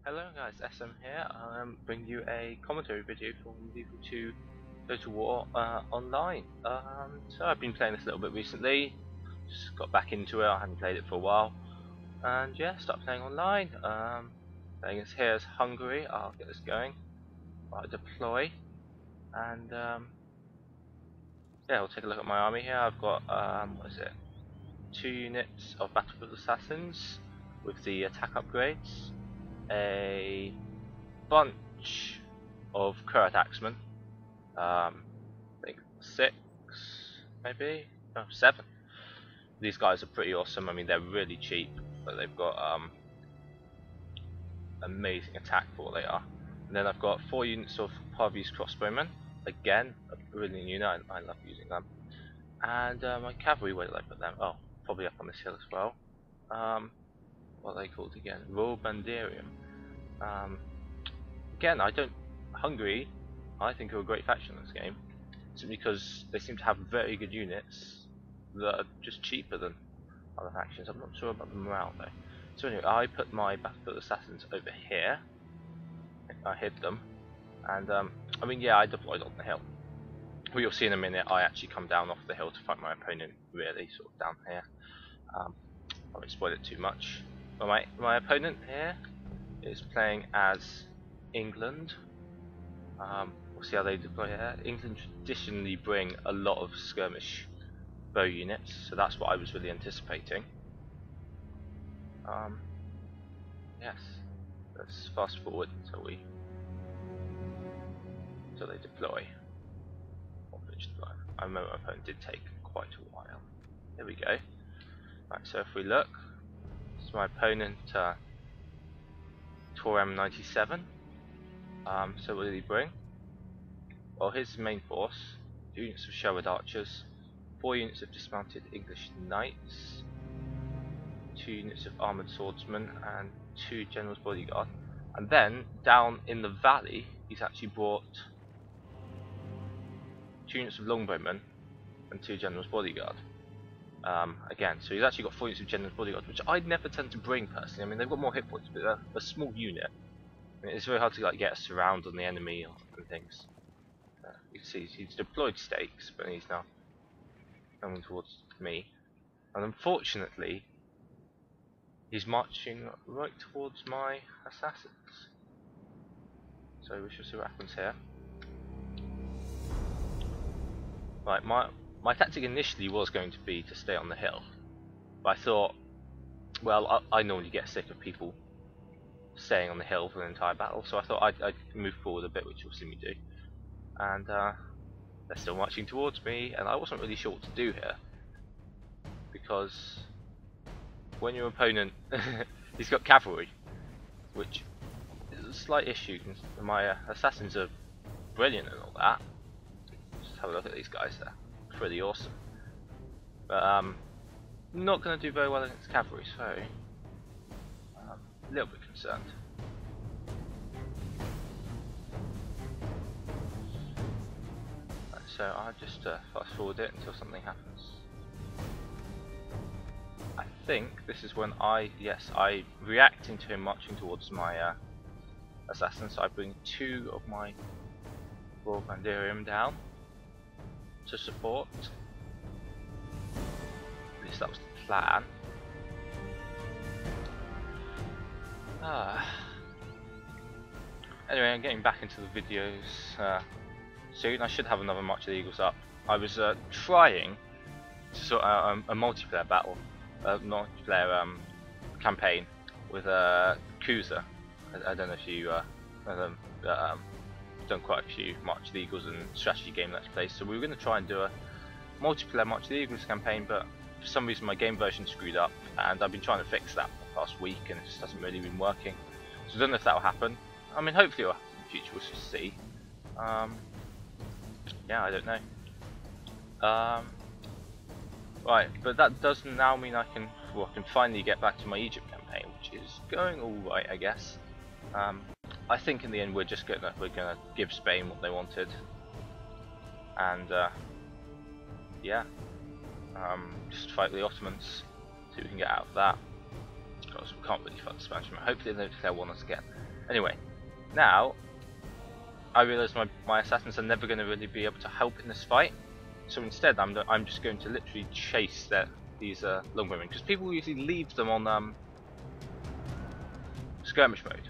Hello guys, Essemm here. Bring you a commentary video for Medieval 2 Total War online. So I've been playing this a little bit recently, just got back into it, I hadn't played it for a while. And yeah, start playing online. Playing as here as Hungary, I'll get this going. I'll deploy. And yeah, we'll take a look at my army here. I've got, what is it? 2 units of Battlefield Assassins with the attack upgrades. A bunch of Kurat Axemen, I think 6 maybe, no 7. These guys are pretty awesome. I mean, they're really cheap, but they've got amazing attack for what they are. And then I've got 4 units of Parvy's crossbowmen, again a brilliant unit, I love using them. And my cavalry, where did I put them? Oh, probably up on this hill as well. What are they called again? Royal Banderium. Again, Hungary, I think, are a great faction in this game, simply because they seem to have very good units that are just cheaper than other factions. I'm not sure about the morale though. So anyway, I put my Battlefield Assassins over here. I hid them, and I mean, yeah, I deployed on the hill. What you'll see in a minute, I actually come down off the hill to fight my opponent, really, sort of down here. I won't spoil it too much. But my opponent here is playing as England. We'll see how they deploy here. England traditionally bring a lot of skirmish bow units, so that's what I was really anticipating. Yes, let's fast forward until they deploy. I remember my opponent did take quite a while. There we go. Right, so if we look, this is my opponent, Tor M97. So what did he bring? Well, his main force: 2 units of Sherwood archers, 4 units of dismounted English knights, 2 units of armoured swordsmen, and 2 generals bodyguard. And then down in the valley, he's actually brought 2 units of longbowmen and 2 generals bodyguard. Again, so he's actually got 4 units of generals bodyguard, which I'd never tend to bring personally. I mean, they've got more hit points, but they're a small unit. I mean, it's very hard to like get a surround on the enemy and things. You can see he's deployed stakes, but he's now coming towards me. And unfortunately, he's marching right towards my assassins. So we shall see what happens here. Right, my tactic initially was going to be to stay on the hill, but I thought, well, I normally get sick of people staying on the hill for the entire battle, so I thought I'd move forward a bit, which you'll see me do. And they're still marching towards me, and I wasn't really sure what to do here, because when your opponent he's got cavalry, which is a slight issue. My assassins are brilliant and all that. Just have a look at these guys, they're pretty awesome, but not going to do very well against cavalry, so a little bit concerned. Right, so I'll just fast forward it until something happens. I think this is when I react into him marching towards my assassin, so I bring 2 of my Royal Banderium down to support. At least that was the plan. Anyway, I'm getting back into the videos soon. I should have another March of the Eagles up. I was trying to sort out a multiplayer battle, multiplayer campaign with Kuza. I don't know if you know them, but done quite a few March of the Eagles and strategy game let's plays. So we were going to try and do a multiplayer March of the Eagles campaign, but for some reason my game version screwed up, and I've been trying to fix that for the past week, and it just hasn't really been working. So I don't know if that will happen. I mean, hopefully it will happen in the future. We'll just see. Yeah, I don't know. Right, but that does now mean I can finally get back to my Egypt campaign, which is going all right, I guess. I think in the end we're gonna give Spain what they wanted, and yeah, just fight the Ottomans, see what we can get out of that. Because we can't really fight the Spanish. Hopefully they don't declare war on us again. Anyway, now I realise my assassins are never going to really be able to help in this fight. So instead, I'm just going to literally chase these longbowmen, because people usually leave them on skirmish mode,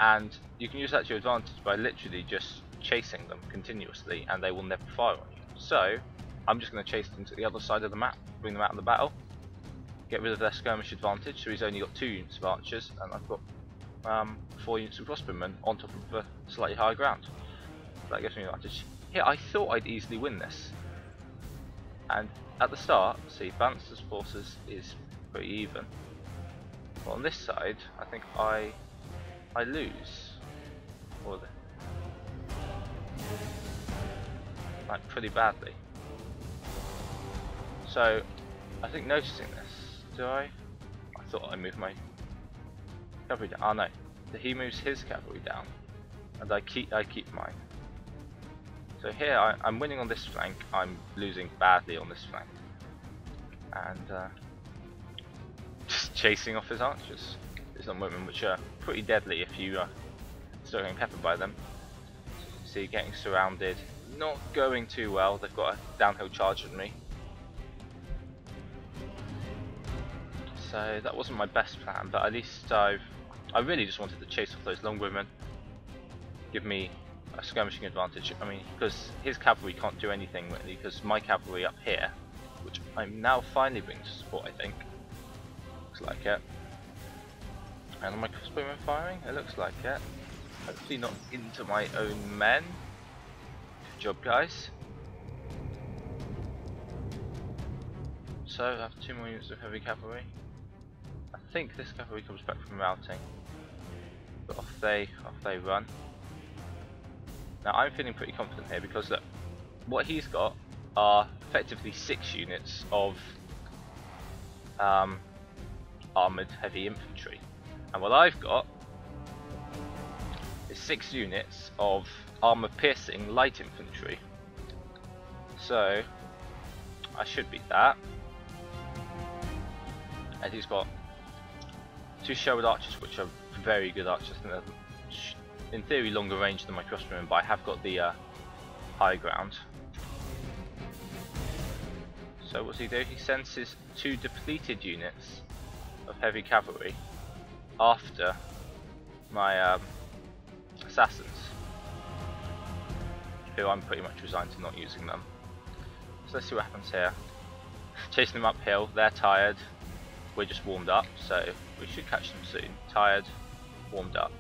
and you can use that to your advantage by literally just chasing them continuously, and they will never fire on you. So I'm just going to chase them to the other side of the map, bring them out of the battle, get rid of their skirmish advantage. So he's only got 2 units of archers, and I've got 4 units of crossbowmen on top of the slightly higher ground. So that gives me an advantage. Here, I thought I'd easily win this, and at the start, see, Banster's forces is pretty even. But on this side, I think I lose, or like pretty badly. So I think noticing this, do I? I thought I moved my cavalry down. Oh no, he moves his cavalry down, and I keep mine. So here I'm winning on this flank, I'm losing badly on this flank, and just chasing off his archers. These are movement which are pretty deadly if you start getting peppered by them. So you can see getting surrounded, not going too well. They've got a downhill charge at me. So that wasn't my best plan, but at least I really just wanted to chase off those longbowmen, give me a skirmishing advantage. I mean, because his cavalry can't do anything really, because my cavalry up here, which I'm now finally bringing to support, I think. Looks like it. And are my crossbowmen firing? It looks like it. Hopefully not into my own men. Good job, guys. So I have 2 more units of heavy cavalry. I think this cavalry comes back from routing, but off they run. Now I'm feeling pretty confident here, because look, what he's got are effectively 6 units of armoured heavy infantry, and what I've got is 6 units of armour piercing light infantry. So I should beat that. And he's got 2 Sherwood archers, which are very good archers. I think they're in theory longer range than my crossbowmen, but I have got the high ground. So what's he do? He sends his 2 depleted units of heavy cavalry after my assassins, who I'm pretty much resigned to not using them. So let's see what happens here. Chasing them uphill, they're tired, we're just warmed up, so we should catch them soon. Tired, warmed up.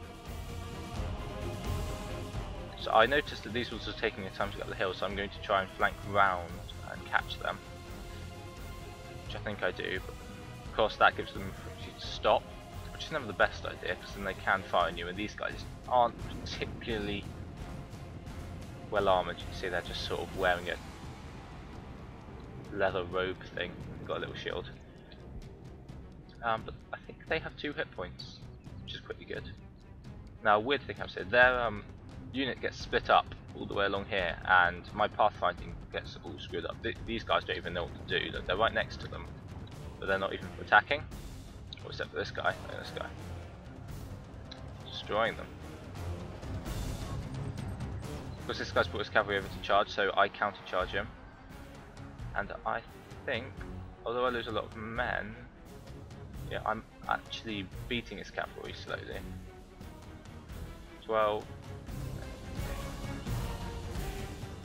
So I noticed that these ones are taking their time to get up the hill, so I'm going to try and flank round and catch them, which I think I do, but of course that gives them opportunity to stop, which is never the best idea, because then they can fire on you, and these guys aren't particularly well armoured. You can see they're just sort of wearing a leather robe thing. They've got a little shield. But I think they have 2 hit points, which is pretty good. Now, a weird thing I've said, their unit gets split up all the way along here, and my pathfinding gets all screwed up. These guys don't even know what to do. They're right next to them, but they're not even attacking. Well, except for this guy. Look at this guy. Destroying them. Of course, this guy's brought his cavalry over to charge, so I counter-charge him. And I think, although I lose a lot of men, yeah, I'm actually beating his cavalry slowly. 12,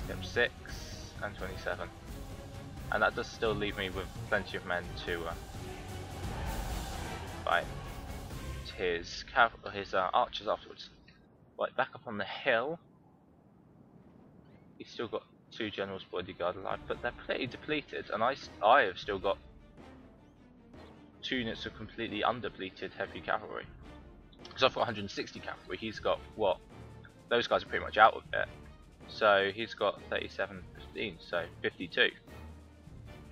yep, 6, and 27. And that does still leave me with plenty of men to fight his archers afterwards. Right, back up on the hill. He's still got 2 generals bodyguard alive, but they're pretty depleted, and I have still got 2 units of completely undepleted heavy cavalry. Because I've got 160 cavalry, he's got what? Those guys are pretty much out of it. So he's got 37, 15, so 52.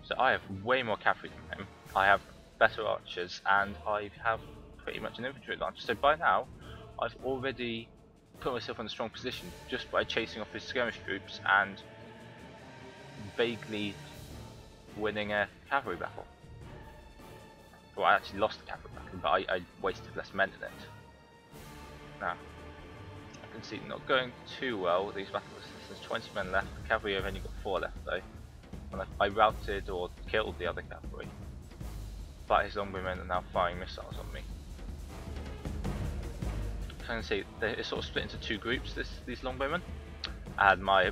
So I have way more cavalry than him. I have better archers, and I have pretty much an infantry advantage. So by now, I've already put myself in a strong position just by chasing off his skirmish troops and vaguely winning a cavalry battle. Well, I actually lost the cavalry battle, but I wasted less men in it. Now, can see not going too well with these battles. There's 20 men left. The cavalry have only got 4 left though. And I routed or killed the other cavalry. But his longbowmen are now firing missiles on me. So you can see it's sort of split into 2 groups, these longbowmen. And my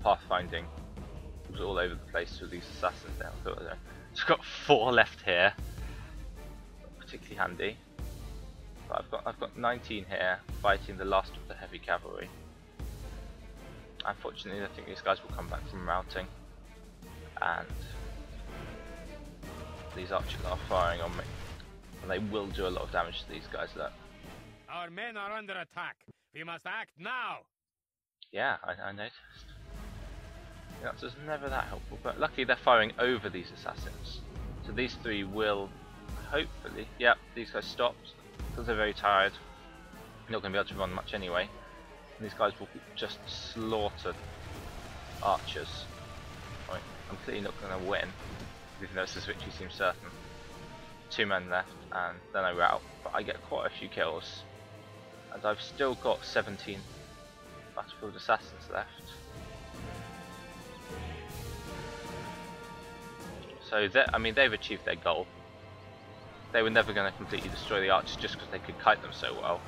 pathfinding was all over the place with these assassins there. So I've got 4 left here. Particularly handy. But I've got 19 here fighting the last of the heavy cavalry. Unfortunately, I think these guys will come back from routing, and these archers are firing on me, and they will do a lot of damage to these guys. Look. Our men are under attack. We must act now. Yeah, I noticed. That's just never that helpful, but luckily they're firing over these assassins. So these 3 will hopefully, yep, these guys stopped because they're very tired. Not going to be able to run much anyway. And these guys will just slaughter archers. I'm clearly not going to win, even though this victory seems certain. 2 men left, and then I rout, but I get quite a few kills. And I've still got 17 battlefield assassins left. So I mean, they've achieved their goal. They were never going to completely destroy the archers just because they could kite them so well.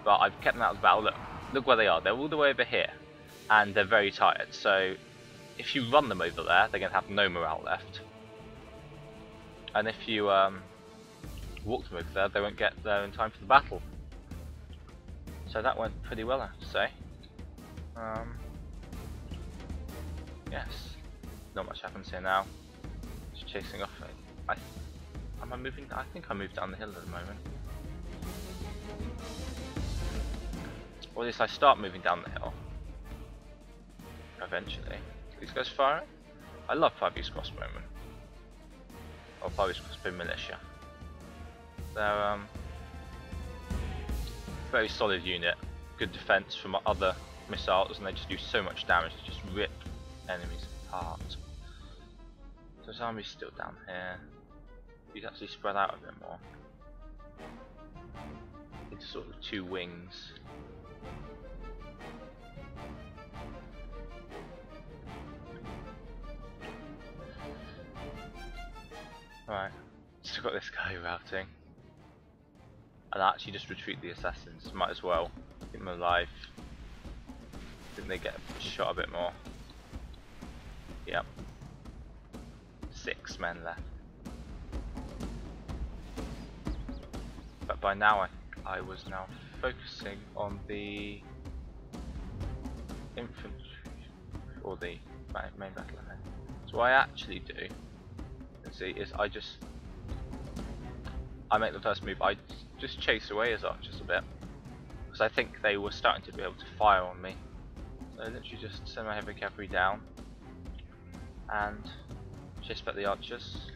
But I've kept them out of the battle. Look where they are. They're all the way over here, and they're very tired. So if you run them over there, they're going to have no morale left. And if you walk them over there, they won't get there in time for the battle. So that went pretty well, I have to say. Yes, not much happens here now. Just chasing off. Am I moving? I think I moved down the hill at the moment. Or at least I start moving down the hill. Eventually. These guys firing? I love 5-use crossbowmen. Or 5-use crossbow militia. They're very solid unit. Good defense from other missiles, and they just do so much damage to just rip enemies apart. So his army's still down here. He's actually spread out a bit more. Into sort of 2 wings. Right, still got this guy routing. I'll actually just retreat the assassins, might as well. Keep them alive. Didn't they get shot a bit more? Yep. 6 men left. But by now I was now focusing on the infantry or the main battle ahead. So what I actually do, let's see, is I make the first move. I just chase away his archers a bit because I think they were starting to be able to fire on me. So I literally just send my heavy cavalry down and chase back the archers.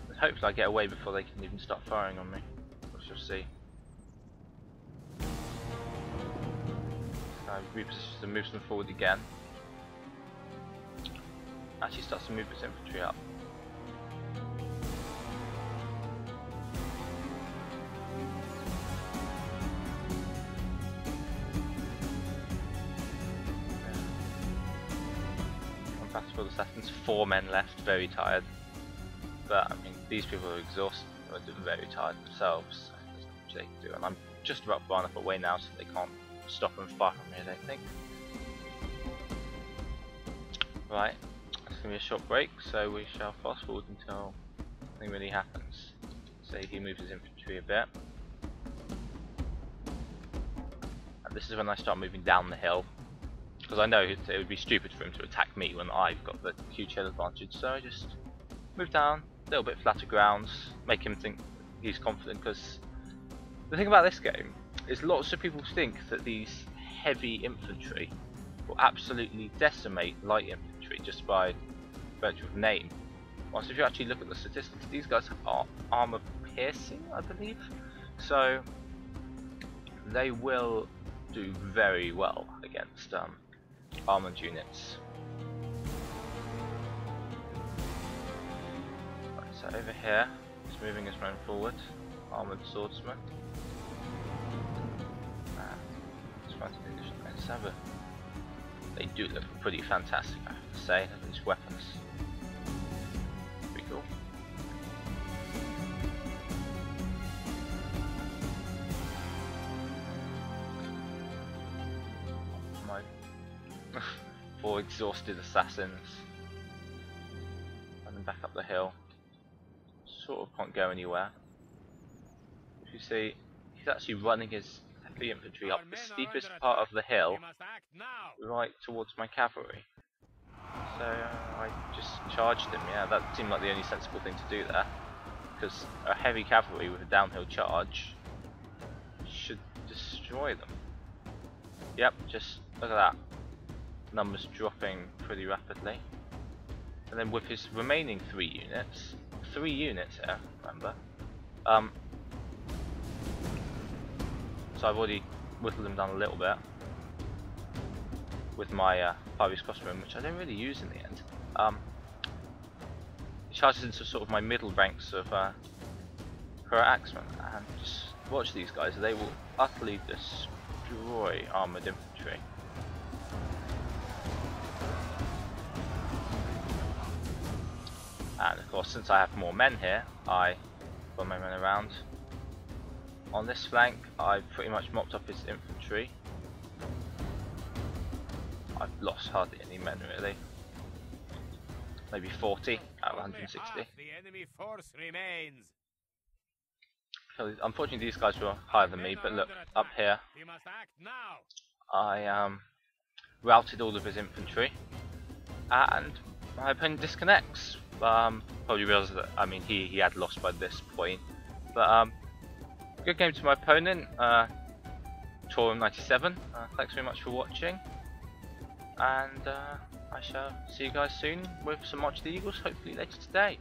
And hopefully I get away before they can even start firing on me. We shall see. So I reposition and moves them forward again. Actually starts to move its infantry up. Battlefield assassins, 4 men left, very tired. But I mean, these people are exhausted, they're very tired themselves. So there's not much they can do, and I'm just about far enough away now so they can't stop and fire on me, I don't think. Right, that's going to be a short break, so we shall fast forward until nothing really happens. Say he moves his infantry a bit. And this is when I start moving down the hill. Because I know it would be stupid for him to attack me when I've got the huge hill advantage, so I just move down, a little bit flatter grounds, make him think he's confident, because the thing about this game is lots of people think that these heavy infantry will absolutely decimate light infantry just by virtue of name. Whilst if you actually look at the statistics, these guys are armor piercing, I believe, so they will do very well against armoured units. Right, so over here, he's moving his men forward, armoured swordsman. Let's 1997. They do look pretty fantastic, I have to say, these weapons. Pretty cool. My 4 exhausted assassins. Running back up the hill. Sort of can't go anywhere. If you see, he's actually running his heavy infantry up the steepest part of the hill, right towards my cavalry. So I just charged him. Yeah, that seemed like the only sensible thing to do there, because a heavy cavalry with a downhill charge should destroy them. Yep, just look at that. Numbers dropping pretty rapidly. And then with his remaining 3 units here, remember, so I've already whittled them down a little bit with my 5-use crossbowmen, which I don't really use in the end. It charges into sort of my middle ranks of pro axemen, and just watch these guys, they will utterly destroy armoured infantry. And of course, since I have more men here, I put my men around. On this flank, I've pretty much mopped up his infantry. I've lost hardly any men really. Maybe 40 out of 160. The enemy force remains. So, unfortunately, these guys were higher than me, but look, up here, We must act now. I routed all of his infantry, and my opponent disconnects. Probably realised that, I mean, he had lost by this point, but good game to my opponent, Torum97. Thanks very much for watching, and I shall see you guys soon with some March of the Eagles, hopefully later today.